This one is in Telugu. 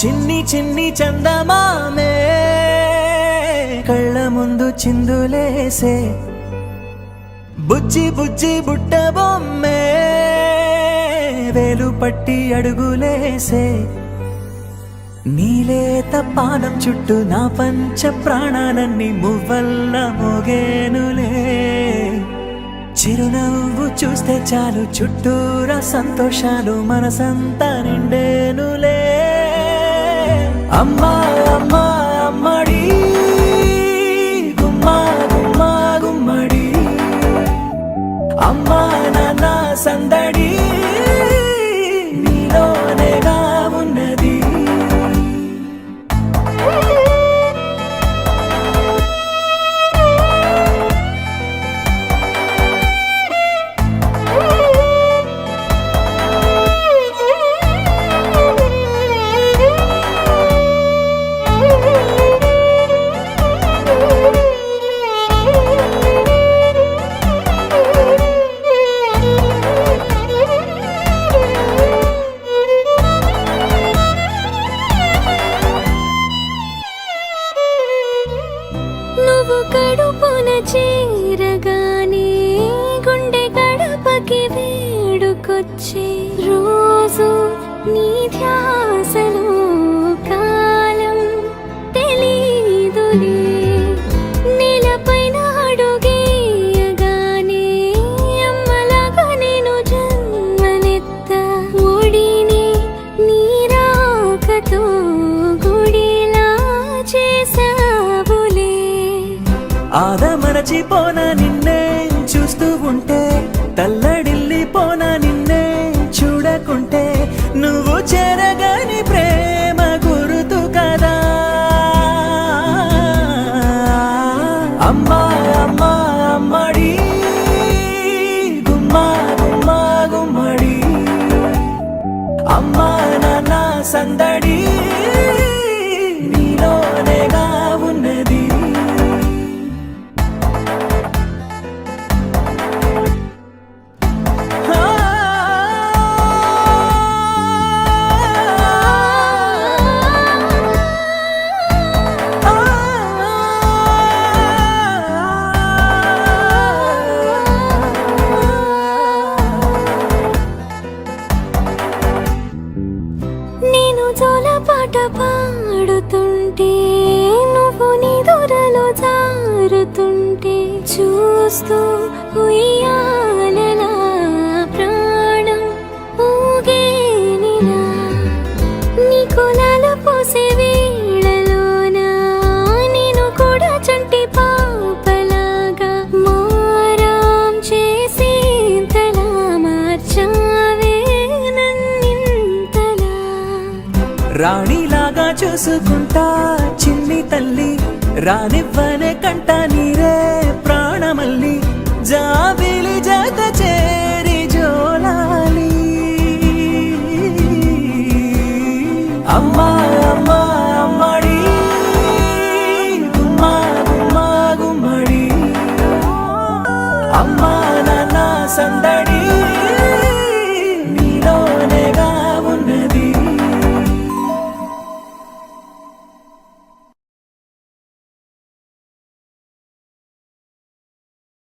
చిన్ని చిన్ని చందమామే కళ్ళ ముందు చిందులేసే బుజ్జి బుజ్జి బుట్ట బొమ్మే వేలు పట్టి అడుగులేసే నీలేత పానం చుట్టూ నా పంచ ప్రాణాలన్నీ మువ్వల్ల మోగేనులే చిరునవ్వు చూస్తే చాలు చుట్టూరా సంతోషాలు మనసంతా నిండేనులే అమ్మా అమ్మా అమ్మడి గుమ్మా గుమ్మా గుమ్మడి అమ్మా నాన్న సందడి నీలోనేగా ఉన్నది కడుపున చేరగానే గుండె గడపకి వేడుకొచ్చే రోజు నీ ధ్యాసలో కాలం తెలీదులే నేలపైన అడుగేయగానే అమ్మలాగా నేను జన్మనెత్త ఒడిని నీ రాకతో గుడిలా చేసావులే ఆదమరచిపోనా నిన్నే చూస్తూ ఉంటే తల్లడిల్లిపోనా నిన్నే చూడకుంటే నువ్వు చెరగని ప్రేమ గురుతు కదా అమ్మా అమ్మా అమ్మడి గుమ్మా గుమ్మా గుమ్మడి అమ్మా నాన్న సందడి నీలోనేగా ఉన్నది పాట పాడుతుంటే నువ్వు నీ దూరలో జారుతుంటే చూస్తూ ఉయ్యాలలా ప్రాణం ఊగేనిలా నీ కులాల పోసే వేళలోనా నేను కూడా చంటి పాపలాగా మారాం చేసి తలా మార్చావే నన్నింతలా రాణిలాగా చూసుకుంటా చిన్ని తల్లి రానివ్వనే కంట నీరే ప్రాణమల్లి జాబిలి జత చేరి జోలాలి అమ్మా అమ్మా అమ్మడి గుమ్మా గుమ్మా గుమ్మడి అమ్మా నాన్న సంద